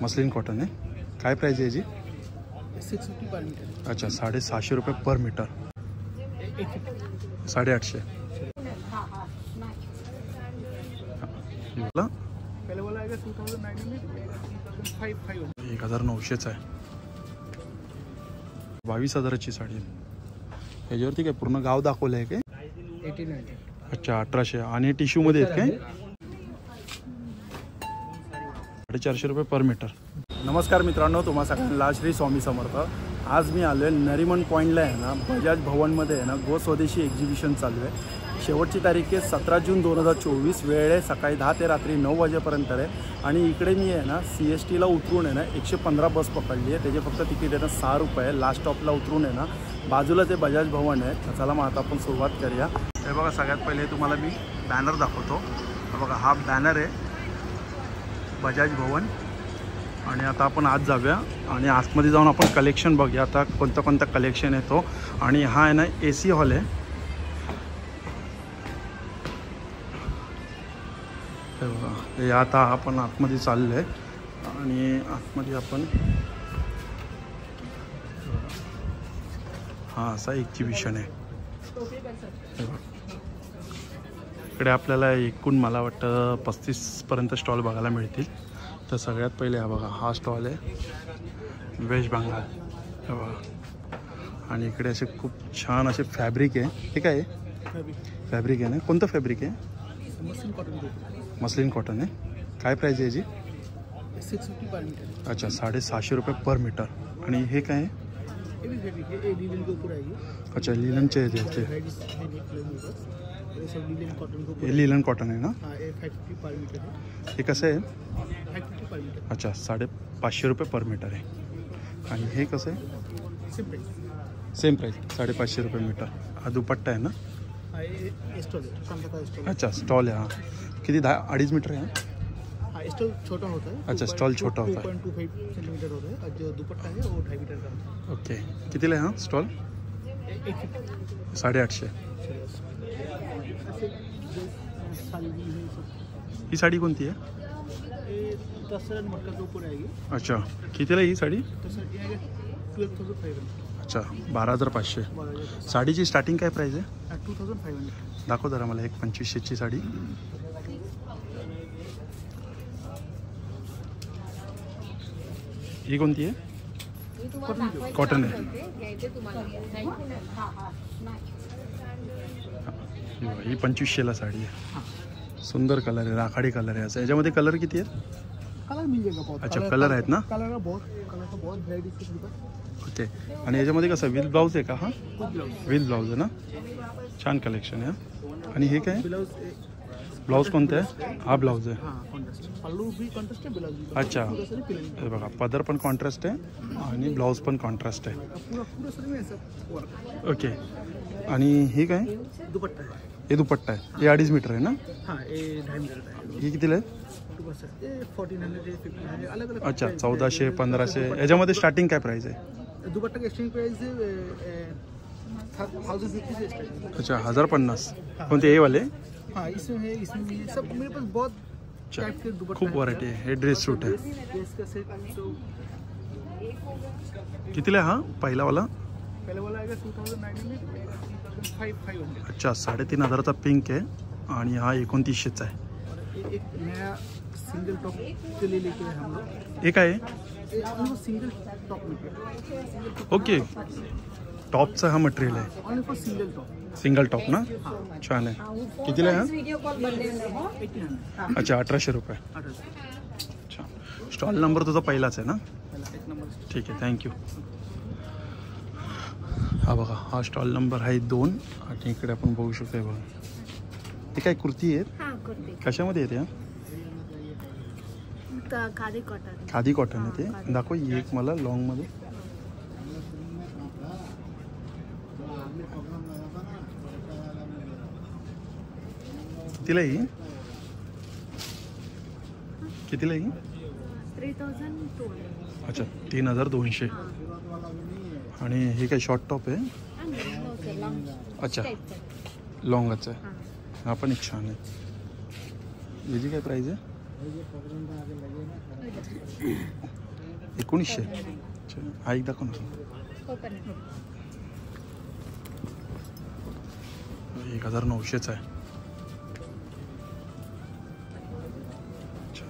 Muslin cotton आहे. काय price आहे याची? 650 पर मीटर. अच्छा, 750 रुपये पर मीटर. 850. पहले वाला आएगा 2900, 1900चा आहे. 22,000ची साडी आहे. याच्यावरती काय पूर्ण गाव दाखवलं आहे काय? 1800. अच्छा, 1800. आणि टिश्यूमध्ये आहेत काय? 450 रुपये पर मीटर. नमस्कार मित्रांनो, तुम्हा सगळ्यांना श्री स्वामी समर्थ. आज मी आलो आहे नरिमन पॉईंटला आहे ना, बजाज भवनमध्ये आहे ना, गो स्वदेशी एक्झिबिशन चालू आहे. शेवटची तारीख आहे 17 जून 2024. वेळ आहे सकाळी 10 ते रात्री 9 वाजेपर्यंत आहे. आणि इकडे मी आहे ना CSTला उतरून आहे ना 115 बस पकडली आहे. त्याचे फक्त तिकीट आहे ना 6 रुपये. लास्ट स्टॉपला उतरून आहे ना बाजूला ते बजाज भवन आहे. चला मग आता आपण सुरुवात करूया. हे बघा, सगळ्यात पहिले तुम्हाला मी बॅनर दाखवतो. बघा, हा बॅनर आहे बजाज भवन. आणि आता आपण आत जाऊया आणि आतमध्ये जाऊन आपण कलेक्शन बघूया आता कोणतं कलेक्शन येतो. आणि हा आहे ना AC हॉल आहे. हे बघा, हे आता आपण आतमध्ये चाललो आहे आणि आतमध्ये आपण हा असा एक्झिबिशन आहे. हे बघा, इकडे आपल्याला एकूण मला वाटतं 35पर्यंत स्टॉल बघायला मिळतील. तर सगळ्यात पहिले हा बघा, हा स्टॉल आहे वेस्ट बंगाल. हे बघा, आणि इकडे असे खूप छान असे फॅब्रिक आहे. हे काय आहे? फॅब्रिक आहे ना. कोणतं फॅब्रिक आहे? मसलिन कॉटन आहे. काय प्राइस आहे याची? 650 पर मीटर. अच्छा, 750 रुपये पर मीटर. आणि हे काय आहे? अच्छा, लिलनचे आहे त्याचे. हे लिलन कॉटन आहे ना. हे कसं आहे? अच्छा, 550 रुपये पर मीटर आहे. आणि हे कसं आहे? सेम प्राइस 550 रुपये मीटर. हा दुपट्टा आहे ना. अच्छा, स्टॉल आहे. हा किती? 2.5 मीटर आहे. स्टॉल छोटा होता है. अच्छा, स्टॉल छोटा होता है. 2.25 सेंटीमीटर होता है. और जो दुपट्टा है वो 2.5 मीटर का होता है. ओके, कितीला आहे हा स्टॉल? 850. ही साडी कोणती आहे? अच्छा, कितीला ही साडी? 12,500. अच्छा, 12,500. साडीची स्टार्टिंग काय प्राइस आहे? 2,500. दाखव जरा मला एक 2500ची साडी. ही कोणती आहे? कॉटन आहे. ही 2500ला साडी आहे. सुंदर कलर आहे, राखाडी कलर आहे. असं याच्यामध्ये कलर किती आहेत? कलर मिल जाएगा बहुत. अच्छा, कलर आहेत ना. कलर का बहुत व्हरायटी. ओके. आणि याच्यामध्ये कसं विथ ब्लाऊज आहे का? हा विथ ब्लाऊज आहे ना. छान कलेक्शन आहे. आणि हे काय? ब्लाऊज कोणतं आहे? हा ब्लाऊज आहे. अच्छा, हे बघा, पदर पण कॉन्ट्रास्ट आहे आणि ब्लाऊज पण कॉन्ट्रास्ट आहे. ओके. आणि हे काय? दुपट्टा आहे. हे दुपट्टा आहे. हे 2.5 मीटर आहे ना. हां, हे 2.5 मीटर आहे. हे कितीला आहे? 1400, 1500 अलग अलग. अच्छा, 1400, 1500. याच्यामध्ये स्टार्टिंग काय प्राइस आहे? दुपट्टा का एक्सचेंज प्राइस 1050 से स्टार्टिंग. अच्छा, 1050. कोणते हे वाले? हाँ, इसमें है, इसमें भी है. सब मेरे पास बहुत टाइप के दुपट्टे, खूप व्हरायटी आहे. हे ड्रेस सूट आहे. ड्रेस का सेट. तो कितीला आहे हा पहिला वाला? पहले वाला आएगा 2900, 2500. अच्छा, 3,500चा पिंक आहे आणि हा 2900चा आहे. एक नया सिंगल टॉप के लिए लेके आए हम लोग. हे काय आहे? हम लोग सिंगल टॉप लेके. ओके, टॉपचा हा मटेरियल आहे. Only for single top. Single top ना. छान आहे. कितीला आहे हा? अच्छा, 1800 रुपये. अच्छा, स्टॉल नंबर तुझा पहिलाच आहे ना. ठीक आहे, थँक्यू. हा बघा, हा स्टॉल नंबर आहे 2. आणि इकडे आपण बघू शकतो. बघा, हे काय कुर्ती आहेत? कशामध्ये येते? खादी कॉटन आहे ते. दाखव एक मला लॉंगमध्ये. कितीला ही? कितीला ही? 3200. अच्छा, 3200. आणि हे काय शॉर्ट टॉप आहे? अच्छा, लॉंगच आहे. हा पण एक छान आहे. याची काय प्राइस आहे? 1900. अच्छा, हा एक दाखव ना. कोकोनट 1900चा आहे. अच्छा,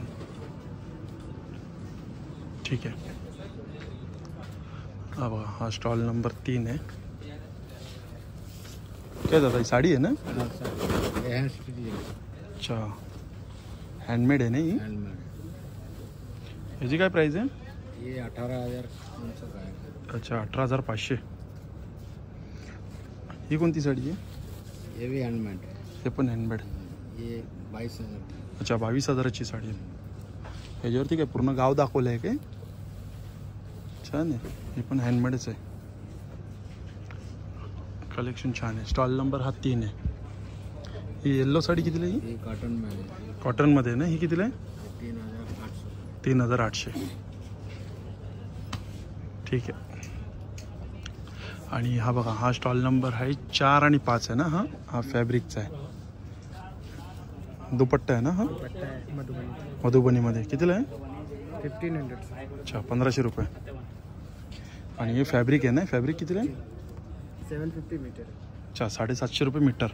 ठीक आहे. हा बघा, हा स्टॉल नंबर 3 आहे. काय दादा ही साडी आहे ना? अच्छा, हँडमेड आहे ना ही? ह्याची काय प्राइस आहे? ये 18,000 का है. अच्छा, 18,500. ही कोणती साडी आहे? ये भी हैंडमेड है. हे पण हँडमेड. ये 22,000. अच्छा, 22,000ची साडी आहे. ह्याच्यावरती काय पूर्ण गाव दाखवलं आहे काय? छान आहे. हे पण हँडमेडच आहे. कलेक्शन छान आहे. स्टॉल नंबर हा 3 आहे. ही येल्लो साडी कितीला आहे? ये कॉटन में है. कॉटनमध्ये आहे ना? ही कितीला आहे? 3,800. 3,800. ठीक आहे. आणि हा बघा, हा स्टॉल नंबर आहे 4 आणि 5 आहे ना? हा फॅब्रिकचा आहे. दुपट्टा आहे ना हा? पट्टा है मधुबनी. मधुबनीमध्ये कितीला आहे? 1,500. अच्छा, 1,500 रुपये. आणि हे फॅब्रिक आहे ना? फॅब्रिक कितीला आहे? 750 मीटर. अच्छा, 750 रुपये मीटर.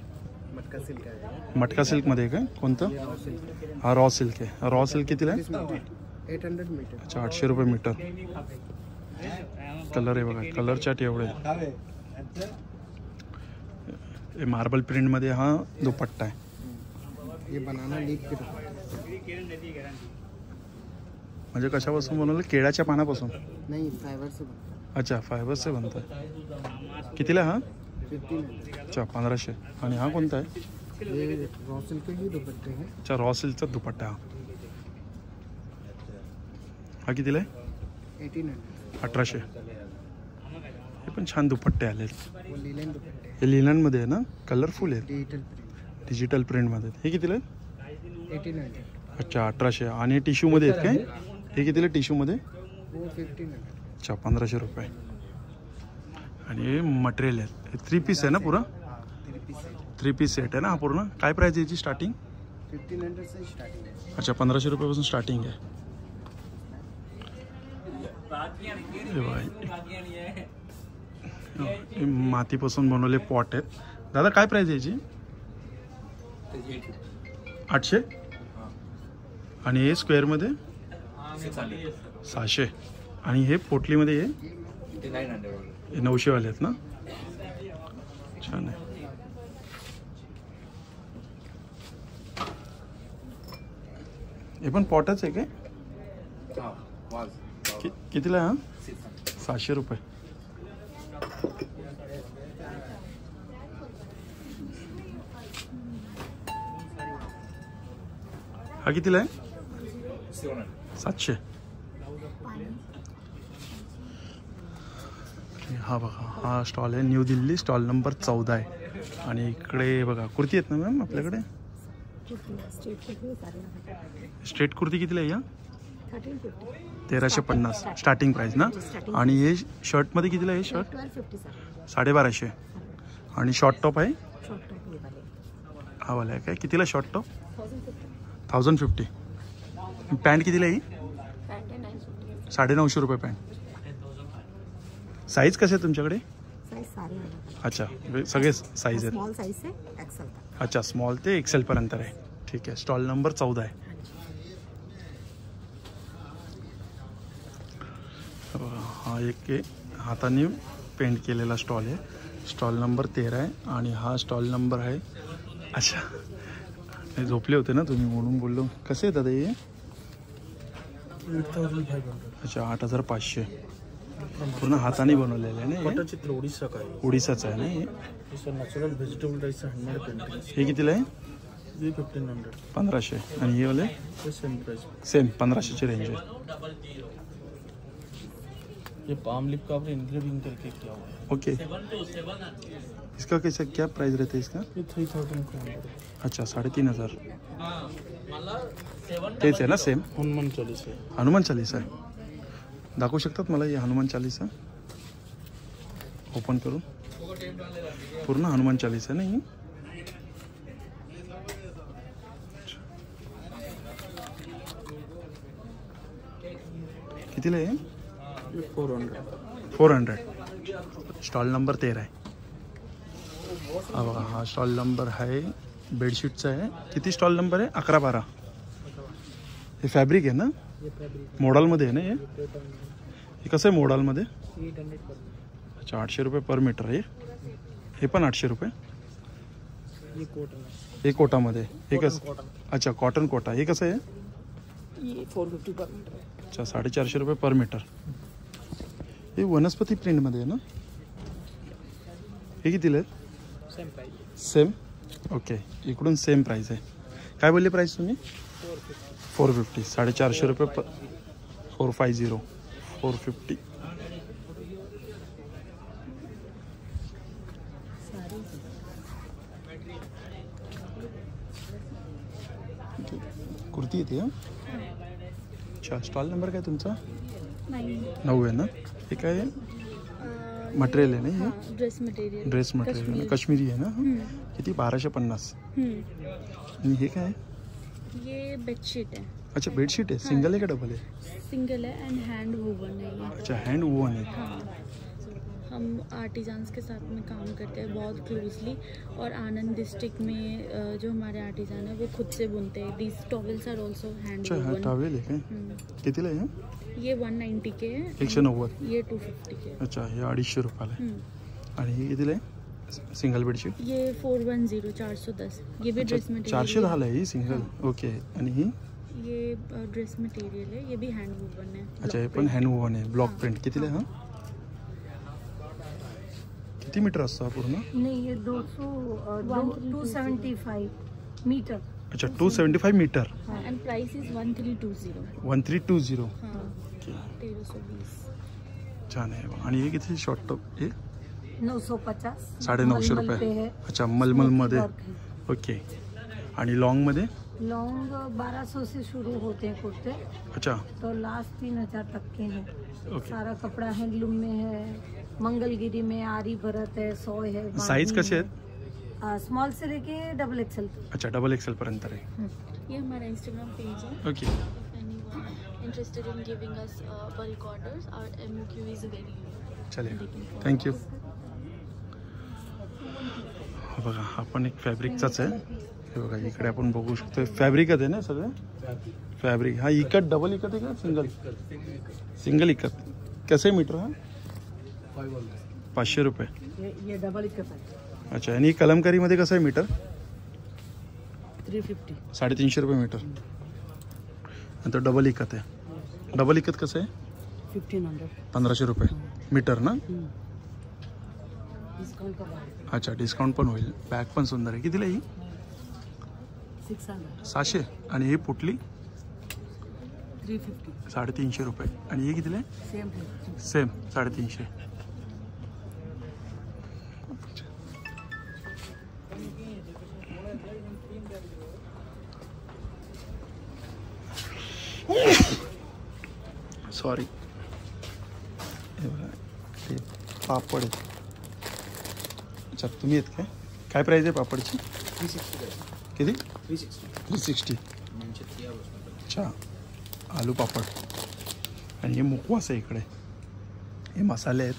मटका सिल्क है. मटका सिल्कमध्ये आहे का? कोणतं? ये रॉ सिल्क है. हा रॉ सिल्क आहे. रॉ सिल्क कितीला आहे? 800 मीटर. अच्छा, 800 रुपये मीटर. कलर आहे बघा, कलर चार्ट एवढे. हे मार्बल प्रिंटमध्ये हा दुपट्टा आहे. ये बनाना लीफ के दुपट्टा. म्हणजे कशापासून बनवलं? केळ्याच्या पानापासून? नहीं, फाइबर से बनता अच्छा, फायबरचे बनतं आहे. कितीला हा? है. 1,500. अच्छा, 1,500. आणि हा कोणता आहे? ये रॉ सिल्क के ही दुपट्टे हैं. अच्छा, रॉ सिल्कचा दुपट्टा. हा कितीला आहे? 1,800. 1800. हे पण छान दुपट्टे आले. वो लीलन दुपट्टे हैं. हे लिननमध्ये आहे ना? कलरफुल आहे. Digital print. डिजिटल प्रिंटमध्ये. हे कितीला आहे? 1,800. अच्छा, 1800. आणि टिश्यूमध्ये आहेत काय? हे कितीला टिश्यूमध्ये? वो 1,500. अच्छा, 1,500 रुपये. आणि हे मटेरियल आहे. हे 3 पीस आहे ना पुरा? 3 पीस सेट आहे ना हा पूर्ण? काय प्राईस आहे याची स्टार्टिंग? 1,500 से स्टार्टिंग है. अच्छा, 1,500 रुपयापासून स्टार्टिंग आहे. हे बघा, हे मातीपासून बनवले पॉट आहेत. दादा काय प्राईस आहे याची? 800. आणि हे स्क्वेअरमध्ये 600. आणि हे पोटलीमध्ये हे 900 वाले आहेत ना? छान आहे. हे पण पॉटच आहे काय? कितीला आहे हा? 600 रुपये. हा कितीला आहे? 700. हा बघा, हा स्टॉल आहे न्यू दिल्ली. स्टॉल नंबर 14 आहे. आणि इकडे बघा कुर्ती आहेत ना मॅम आपल्याकडे? स्ट्रेट कुर्ती कितीला आहे या? 1,350 स्टार्टिंग प्राइस ना? आणि हे शर्टमध्ये कितीला आहे शर्ट? 1250. आणि शॉर्ट टॉप आहे? हा वाला आहे काय? कितीला शॉर्ट टॉप? 1,050. पॅन्ट कितीला आहे? 950 रुपये पॅन्ट. साईज कसे आहे तुमच्याकडे? अच्छा, सगळे साईज आहेत. स्मॉल साइज से एक्सेल तक. अच्छा, स्मॉल ते एक्सेल पर्यंत आहे. ठीक आहे. स्टॉल नंबर 14 आहे. हा एक हाताने पेंट केलेला स्टॉल आहे. स्टॉल नंबर 13 आहे. आणि हा स्टॉल नंबर आहे. अच्छा, हे झोपले होते ना तुम्ही म्हणून बोललो. कसे आहेत दादा हे? 8,500. अच्छा, 8,500. पूर्ण हाताने बनवलेलं आहे ना हे? चित्र उड़ीसा का है. उडीसाचं आहे ना हे? इसका natural vegetable rice handmade painting. हे कितीला आहे? ये 1,500. 1500. आणि हे वाले? ये सेम प्राइस. सेम 1500ची रेंज आहे. ये पाम लिप का आपने इंक्लूडिंग करके किया हुआ है. ओके. इसका कैसा क्या प्राइस रहता है इसका? ये 3,000 का. अच्छा, 3,500. तेच आहे ना सेम? हनुमान चालीसा. हनुमान चालीसा आहे. दाखवू शकतात मला हे हनुमान चालीसा? ओपन करून. पूर्ण हनुमान चालीसा नाही? कितीला आहे? 400. स्टॉल नंबर 13 आहे. हा बघा, हा स्टॉल नंबर आहे बेडशीटचा आहे. किती स्टॉल नंबर आहे? 11-12. हे फॅब्रिक आहे ना, मॉडलमध्ये आहे ना हे कसं आहे मॉडलमध्ये? 800 अच्छा, 800 रुपये पर मीटर आहे. हे पण 800 रुपये. ये कॉटन हे कोटामध्ये हे कसं? कॉटन अच्छा, कॉटन कोटा. हे कसं आहे? ये 450 पर मीटर है. अच्छा, 450 रुपये पर मीटर. हे वनस्पती प्रिंटमध्ये आहे ना? हे कितीला आहे? Same price. सेम. ओके, इकडून सेम प्राईस आहे. काय बोलले प्राईस तुम्ही? 450. 450 रुपये पर. 450. 450. कुर्ती येते हा. अच्छा, स्टॉल नंबर काय तुमचा? 9 आहे ना. हे काय आहे? मटेरियल आहे ना हे? Dress material. Dress material Kashmiri आहे ना. किती? 1250. आणि हे काय आहे? ये बेडशीट है. अच्छा, बेडशीट आहे. सिंगल आहे का डबल आहे? सिंगल है एंड हैंड वूवन है ये. अच्छा, हैंड वूवन है. हाँ, हम आर्टिजन्स के साथ में काम करते हैं बहुत क्लोजली. और आनंद डिस्ट्रिक्ट में जो हमारे आर्टिजन है वो खुद से बुनते हैं. These towels are also hand अच्छा, हा वूवन. टॉवेल आहे काय? कितीला आहे? ये 190 के है. 190. ये 250 के. अच्छा, हे 250 रुपयाला आहे. आणि हे कितीला आहे? Single bedsheet. ये 410 410. ये भी ड्रेस मटेरियल. 410 आहे ही सिंगल. ओके. आणि ही? ये ड्रेस मटेरियल है. ये भी हैंड वूवन है. अच्छा, हे पण हँड वूवन आहे. Block print. कितीला आहे हा? किती मीटर असतो हा पूर्ण? नहीं ये 275 मीटर. अच्छा, 275 मीटर. End price is 1320. 1320. हाँ, ओके, 1320. छान आहे. आणि हे किती शॉर्ट टॉप? हे 950. 950 मलमल पे रुपये. है. अच्छा, मलमलमध्ये. वर्क है. ओके. आणि लॉंगमध्ये? लॉन्ग 1200 से शुरू होते हैं कुर्ते, अच्छा, तो लास्ट 3000 तक के हैं. ओके. सारा कपड़ा हैंडलूम में है, मंगलगिरी में, आरी भरत है, सोय है. साईज कसे आहेत? स्मॉल से लेके डबल एक्सेल. अच्छा, डबल एक्सेल पर्यंत आहे. ये हमारा इंस्टाग्राम पेज है. Okay. If anyone interested in giving us bulk orders, our MOQ is very low. चालेल, थँक्यू. बघा, हा पण एक फॅब्रिकचाच आहे. हे बघा, इकडे आपण बघू शकतो. फॅब्रिकच आहे ना सगळं? फॅब्रिक. हा इकत डबल इकत आहे का सिंगल? सिंगल इकत. कसं आहे मीटर हा? 500 रुपये. ये डबल इकत है. अच्छा, आणि कलमकारीमध्ये कसं आहे मीटर? 350. 350 रुपये मीटर. नंतर डबल इकत आहे. डबल इकत कसं आहे? 1500. 1500 रुपये मीटर ना. डिस्काउंट का भाव अच्छा, डिस्काउंट पण होईल. बॅग पण सुंदर आहे. कितीला ही? 600. 700. आणि ही पुटली? 350. 350 रुपये. आणि हे कितीला आहे? सेम है. सेम 350. सॉरी. हे बघा, ते पापड आहेत. अच्छा, तुम्ही आहेत काय? काय प्राईस आहे पापडची? 360. किती? 360. 360. अच्छा, आलू पापड. आणि हे मुखवास आहे इकडे. हे मसाले आहेत.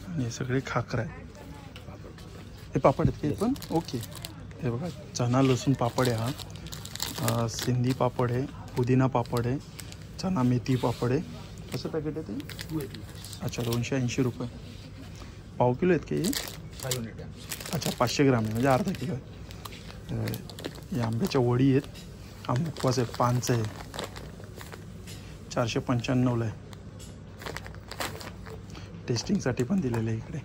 आणि हे सगळे खाकरा आहेत. हे पापड आहेत ते पण. ओके. हे बघा, चना लसूण पापड आहे हा. सिंधी पापड आहे, पुदिना पापड आहे, चना मेथी पापड आहे. कसं पॅकेट आहे ते? अच्छा, 280 रुपये. पाव किलो आहेत का हे? 500 ग्राम. अच्छा, 500 ग्राम आहे, म्हणजे अर्धा किलो आहे. या आंब्याच्या वडी आहेत. हा मुखवास आहे, पानचं आहे. 495ला आहे. टेस्टिंगसाठी पण दिलेलं आहे इकडे.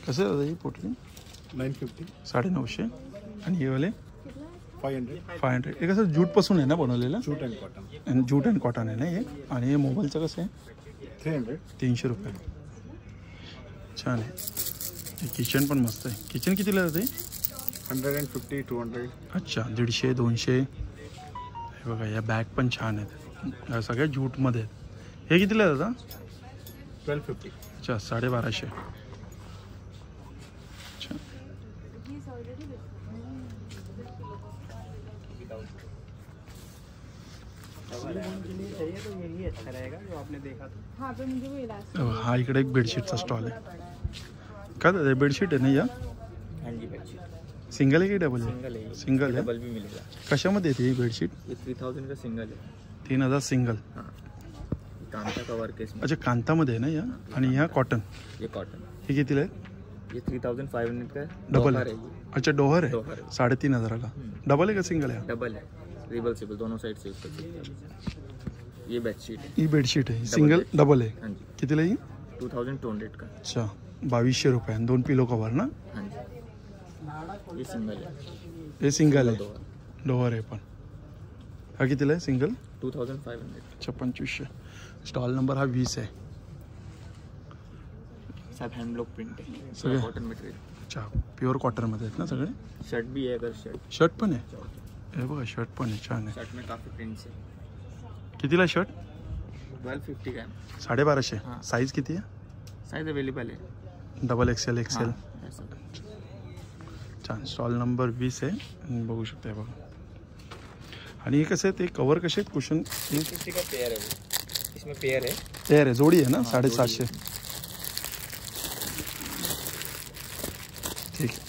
कसं आहे दादा ही पोटली? 950. 950. आणि हे वाले? 500. 500. हे कसं जूटपासून आहे ना बनवलेलं? Jute and cotton. आणि जूट अँड कॉटन आहे ना हे. आणि हे मोबाईलचं कसं आहे? 300. 300 रुपये. छान आहे. हे किचन पण मस्त आहे. किचन कितीला जाते? 150, 200. अच्छा, 150, 200. हे बघा, या बॅग पण छान आहेत. या सगळ्या जूटमध्ये आहेत. हे कितीला दादा? 1250. अच्छा, 1250. हाँ तो मुझे वो इलास्टिक हा इकडे एक बेडशीटचा स्टॉल आहे. काय दादा बेडशीट आहे ना या? हाँ जी बेडशीट सिंगल आहे की डबल आहे? सिंगल है, सिंगल आहे. डबल भी मिलेगा। कशामध्ये येते ही बेडशीट? ये 3000 का सिंगल है। 3000 सिंगल. हाँ, कांता का वर्क है इसमें। अच्छा कांतामध्ये आहे ना या? आणि ह्या कॉटन. ये कॉटन, हे कितीला आहे? ये 3500 का डबल दोपहर आहे. है। ये अच्छा डोहर आहे. डोहर है। 3500ला. डबल आहे का सिंगल आहे? डबल है, रिवर्सिबल दोनों साइड से यूज कर सकते हैं। ये बेडशीट है। ही बेडशीट आहे. सिंगल डबल आहे. हाँ जी, कितीला ही? 2200 का। अच्छा 2200 रुपये आणि 2 पिलो कवर ना? हाँ जी, ये सिंगल है। हे सिंगल आहे. दोहर डोहर आहे पण. हा कितीला आहे सिंगल? 2500। अच्छा 2500. स्टॉल नंबर हा 20 आहे. सब हैंडलूम प्रिंट है, सगळे? Cotton material. अच्छा प्युअर कॉटनमध्ये आहेत ना सगळे? शर्ट भी है, अगर शर्ट शर्ट पण आहे. हे बघा शर्ट पण आहे छान आहे. शर्ट में काफी प्रिंट्स है। कितीला शर्ट? 1250 का है। 1250. हाँ. साईज किती आहे? साइज अवेलेबल है। Double XL XL. हाँ, ऐसा। छान. स्टॉल नंबर 20 आहे आणि बघू शकता हे बघा. आणि हे कसं आहे ते कवर कसे आहेत कुशन? 350 का पेयर है वो, इसमें पेयर है। तयार आहे जोडी आहे ना? हाँ, 750. ठीक आहे.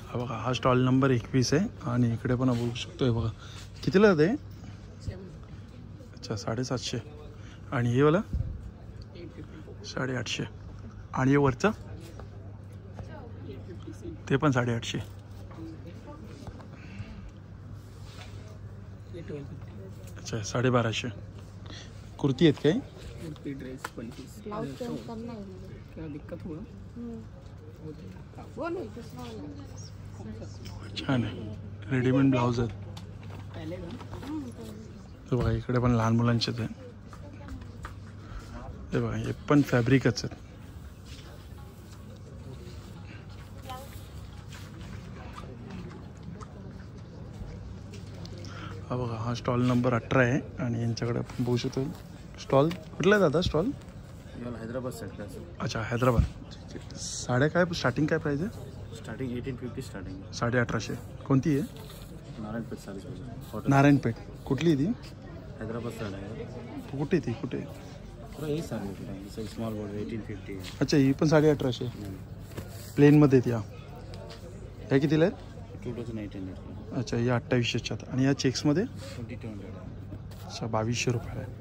हा बघा हा स्टॉल नंबर 21 आहे आणि इकडे पण बघू शकतो हे बघा. कितीला जाते? अच्छा 750. आणि हे वाला 850. आणि हे वरचं ते पण 850. अच्छा 1250. कुर्ती आहेत काय? ड्रेस ब्लाउज चेंज करना है मुझे। क्या दिक्कत हुआ? वो नहीं दूसरा वाला। छान आहे. रेडीमेड ब्लाऊज आहेत. हे बघा इकडे पण लहान मुलांचेच आहे. हे बघा हे पण फॅब्रिकच आहेत. हा बघा हा स्टॉल नंबर 18 आहे आणि यांच्याकडे आपण बघू शकतो. स्टॉल कुठला आहे दादा स्टॉल? हैदराबाद सेट का सर। अच्छा हैदराबाद. साड्या काय स्टार्टिंग काय प्राईस आहे? स्टार्टिंग 1850 स्टार्टिंग है। 1850. कोणती आहे? नारायणपेट साड़ी नारायणपेठ. कुठली आहे ती? हैदराबाद साड़ी है। कुठे ती कुठे? पूरा यही साड़ी है, स्मॉल बॉर्डर 1850 है। अच्छा ही पण 1850. प्लेनमध्ये आहेत या. ह्या कितीला आहेत? 2800। अच्छा या 2800च्या आहेत. आणि या चेक्समध्ये? 2200। अच्छा 2200 रुपयाला आहे.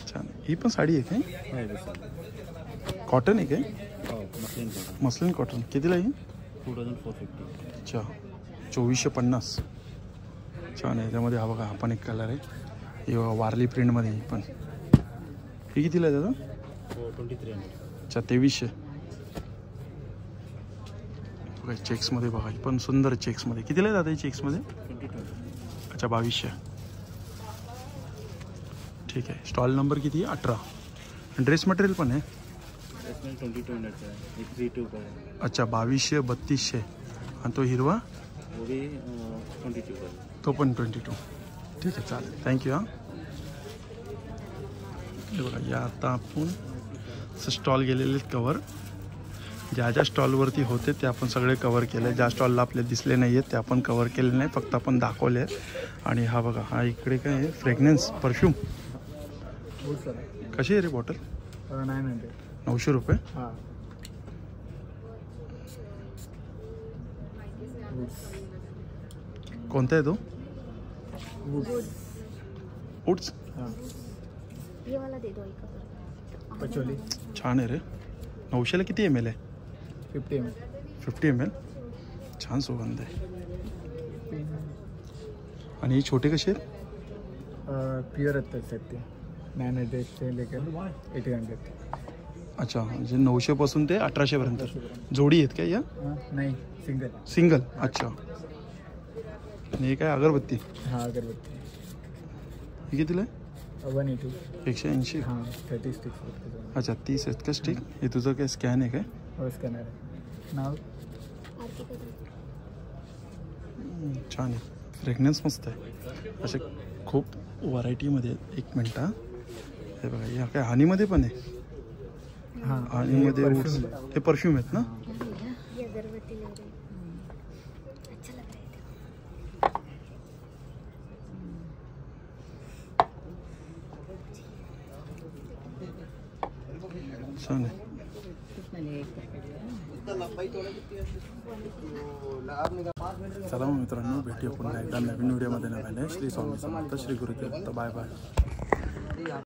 छान. ही पण साडी आहे काय? कॉटन आहे काय? Muslin cotton. Muslin cotton. कितीला आहे ही? 2450। अच्छा 2450. छान आहे. त्यामध्ये हा बघा हा पण एक कलर आहे. हे बघा वारली प्रिंटमध्ये ही पण. ही कितीला आहे दादा? 2300। अच्छा 2300. बघा चेक्समध्ये बघा ही पण सुंदर चेक्समध्ये. कितीला आहे दादा ही चेक्समध्ये? 2200। अच्छा 2200. ठीक आहे. स्टॉल नंबर किती आहे? 18. ड्रेस मटेरियल पण आहे. इसमें 2200 का है, एक 32 का है। अच्छा 2200 3200. आणि तो हिरवा वो भी 22 का है। तो पण 22. ठीक आहे चालेल. थँक्यू. हां हे बघा या आता आपण स्टॉल गेलेले कवर ज्या ज्या स्टॉलवरती होते ते आपण सगळे कवर केले. ज्या स्टॉलला आपले दिसले नाही आहेत ते आपण कवर केले नाही, फक्त आपण दाखवले आहेत. आणि हा बघा हा इकडे काय आहे? Fragrance perfume. कशी आहे रे बॉटल? 900। 900 रुपये. हाँ कोणता आहे तो? उड्स. ये वाला दे दो एक। पचोली छान आहे रे. 900ला किती ml आहे? 50 ml। 50 ml. छान सुगंध आहे. आणि ही छोटे कसे आहेत? प्योर रहता है सकते 900 से लेकर 800। अच्छा म्हणजे 900 पासून ते 1800 पर्यंत जोडी आहेत का या? नहीं सिंगल। सिंगल. अच्छा. आणि हे काय अगरबत्ती? हाँ अगरबत्ती हे कितीला आहे? 180। 180. हाँ 30 स्टिक्स। अच्छा 30 आहेत का स्टिक? हे तुझं काय स्कॅन आहे काय? और स्कैनर है नाव। छान आहे. फ्रेग्रन्स मस्त आहे. असे खूप व्हरायटीमध्ये आहेत. एक मिनटं हां. हे बघा या काय हनीमध्ये पण आहे. हाँ हनीमध्ये ये वूड्स. perfume है। हे परफ्यूम आहेत ना? ये अगरबत्ती आरती ले रहे अच्छा लग रहा है छान आहे. चला मग मित्रांनो, भेटूया पुन्हा एकदा नवीन व्हिडिओमध्ये. नव्याने श्री स्वामी समर्थ, श्री गुरुदेव. Bye bye.